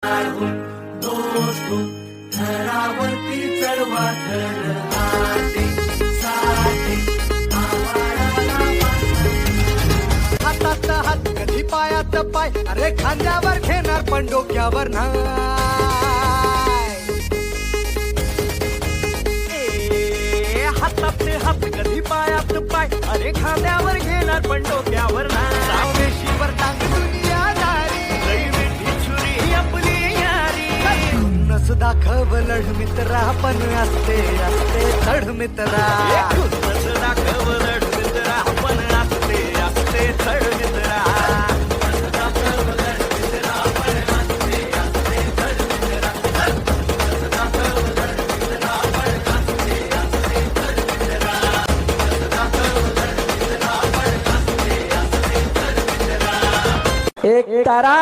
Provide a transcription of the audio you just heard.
दोस्तो थरावरती चढवा थर आटे साठे हातात हात कधी पायात पाय अरे खांद्यावर घेणार पण डोक्यावर नाही हातात हात कधी पायात पाय अरे खांद्यावर घेणार पण डोक्यावर नाही साववेशीवर टांग दुनियादारी लई मिठी छुरी आपली यारी नस दाखव लढ मित्रा पण असते असते चढ मित्रा नस दाखव लढ मित्रा पण असते असते चढ मित्रा एक तारा